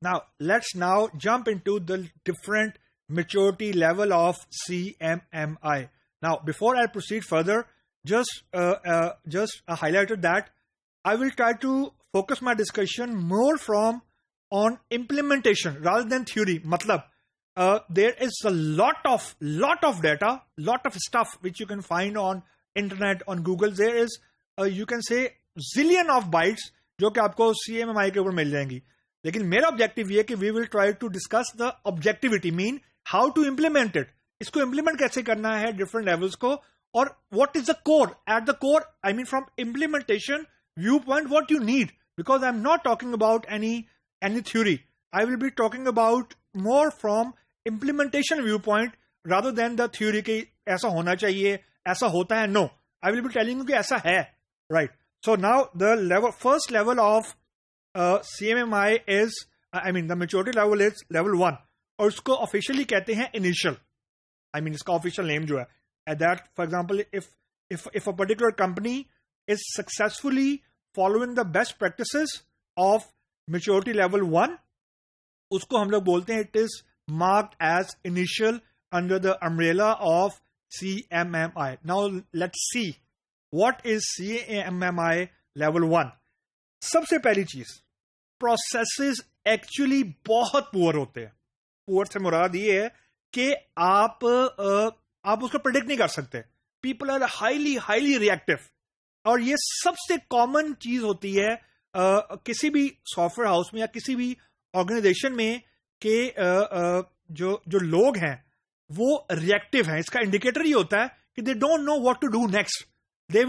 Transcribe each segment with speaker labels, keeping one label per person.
Speaker 1: Now, let's now jump into the different maturity level of CMMI. Now, before I proceed further, just highlighted that I will try to focus my discussion more on implementation rather than theory. Matlab, there is a lot of data, lot of stuff which you can find on internet, on Google. There is you can say zillion of bytes जो कि आपको CMMI के ऊपर मिल जाएंगी. लेकिन मेरा objective ये कि we will try to discuss the objectivity, mean how to implement it. इसको इम्प्लीमेंट कैसे करना है डिफरेंट लेवल्स को, और what is the core. At the core, I mean from implementation view point, what you need, because I am not talking about any theory. I will be talking about more from implementation viewpoint rather than the theory कि ऐसा होना चाहिए, ऐसा होता है. No, I will be telling you कि ऐसा है, right? So now the first level of CMMI is, I mean the maturity level is level 1, और उसको officially कहते हैं initial. I mean इसका official name जो है, at that, for example, if a particular company is successfully following the best practices of maturity level 1, उसको हम लोग बोलते हैं it is marked as initial under the umbrella of CMMI. Now let's see what is CMMI level 1. सबसे पहली चीज, processes actually बहुत poor होते हैं. poor से मुराद ये है कि आप उसको predict नहीं कर सकते. people are highly reactive, और ये सबसे common चीज होती है किसी भी सॉफ्टवेयर हाउस में या किसी भी ऑर्गेनाइजेशन में के जो लोग हैं वो रिएक्टिव हैं. इसका इंडिकेटर ये होता है कि they don't know what to do next. They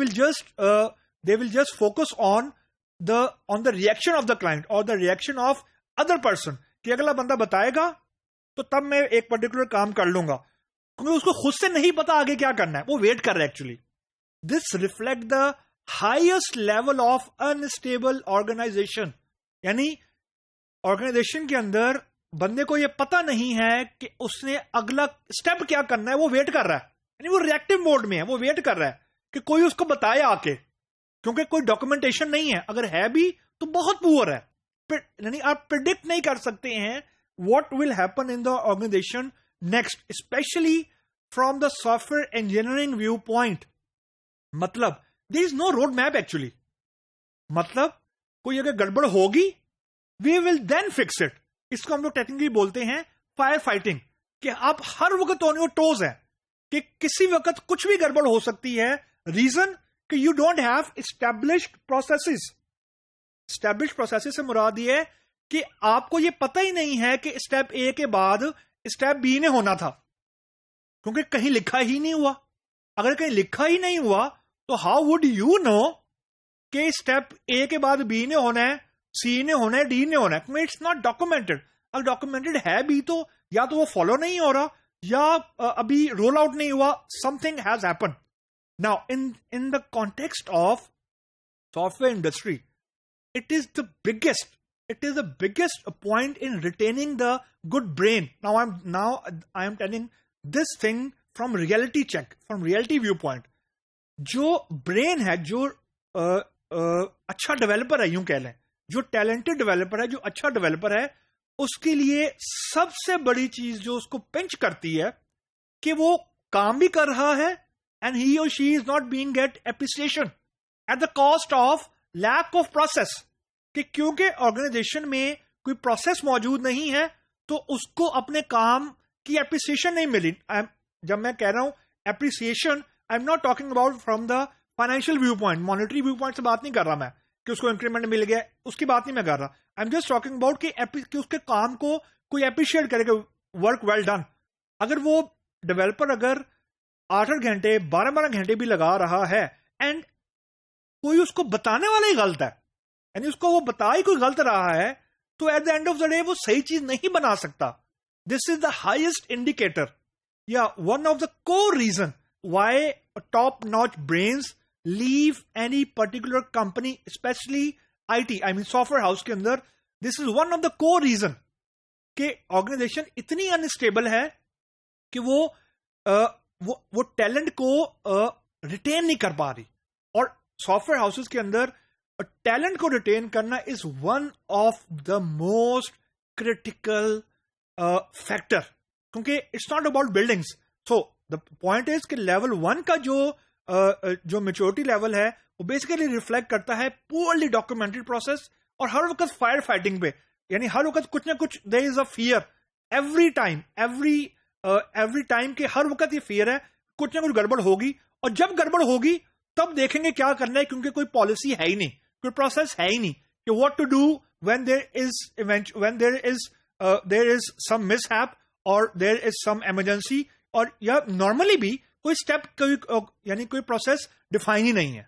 Speaker 1: will just focus on the reaction of the client और the reaction of other person, कि अगला बंदा बताएगा तो तब मैं एक पर्टिकुलर काम कर लूंगा, क्योंकि उसको खुद से नहीं पता आगे क्या करना है, वो वेट कर रहा है actually. This reflect the highest level of unstable organisation. यानी ऑर्गेनाइजेशन के अंदर बंदे को यह पता नहीं है कि उसने अगला स्टेप क्या करना है, वो वेट कर रहा है. यानी वो रिएक्टिव मोड में है, वो वेट कर रहा है कि कोई उसको बताए आके, क्योंकि कोई डॉक्यूमेंटेशन नहीं है, अगर है भी तो बहुत पुअर है. यानी आप प्रिडिक्ट नहीं कर सकते हैं what will happen in the organisation next, especially from the software engineering view point. मतलब there is no road map actually. मतलब कोई अगर गड़बड़ होगी, we will then fix it. इसको हम लोग टेक्निकली बोलते हैं फायर फाइटिंग, कि आप हर वक्त ऑन योर टोज है, कि किसी वक्त कुछ भी गड़बड़ हो सकती है. रीजन कि you don't have established processes. Established processes से मुराद ये है कि आपको ये पता ही नहीं है कि स्टेप ए के बाद स्टेप बी ने होना था, क्योंकि कहीं लिखा ही नहीं हुआ. अगर कहीं लिखा ही नहीं हुआ तो हाउ वुड यू नो कि स्टेप ए के बाद बी ने होना है, सी ने होना है, डी ने होना है. It's not documented. अगर डॉक्यूमेंटेड है भी तो या तो वो फॉलो नहीं हो रहा या अभी रोल आउट नहीं हुआ. Something has happen. Now in the context of software industry, it is the biggest point in retaining the good brain. Now I am telling this thing from reality check, from reality viewpoint. जो brain है, जो अच्छा developer है, यूं कह लें, जो talented developer है, जो अच्छा डेवलपर है, उसके लिए सबसे बड़ी चीज जो उसको पिंच करती है कि वो काम भी कर रहा है एंड ही और she is not being get appreciation at the cost of lack of process. कि क्योंकि ऑर्गेनाइजेशन में कोई प्रोसेस मौजूद नहीं है तो उसको अपने काम की एप्रिसिएशन नहीं मिली. जब मैं कह रहा हूं appreciation, I am not talking about from the financial view point, monetary view point से बात नहीं कर रहा मैं कि उसको इंक्रीमेंट मिल गया, उसकी बात नहीं मैं कर रहा. I am just talking about कि उसके काम को कोई अप्रिशिएट करेगा, वर्क वेल डन. अगर वो डेवलपर अगर 8-8 घंटे 12-12 घंटे भी लगा रहा है एंड कोई उसको बताने वाला ही गलत है, यानी उसको वो बता ही कोई गलत रहा है, तो at the end of the day वो सही चीज नहीं बना सकता. This is the highest indicator या one of the core reason why top notch brains leave any particular company, especially IT, I mean software house के अंदर. This is one of the core reason कि organisation इतनी unstable है कि वो talent को retain नहीं कर पा रही. और सॉफ्टवेयर हाउसेस के अंदर टैलेंट को रिटेन करना is one of the most critical factor, क्योंकि it's not about buildings. So the point is कि लेवल 1 का जो मेच्योरिटी लेवल है वो बेसिकली रिफ्लेक्ट करता है पुअरली डॉक्यूमेंटेड प्रोसेस, और हर वक्त फायर फाइटिंग पे, यानी हर वक्त कुछ ना कुछ there is a fear every time के हर वक्त ये फियर है कुछ ना कुछ गड़बड़ होगी, और जब गड़बड़ होगी तब देखेंगे क्या करना है, क्योंकि कोई पॉलिसी है ही नहीं, कोई प्रोसेस है ही नहीं कि what to do when there is some mishap और देयर इज सम इमरजेंसी, और या नॉर्मली भी कोई स्टेप यानी कोई प्रोसेस डिफाइन ही नहीं है.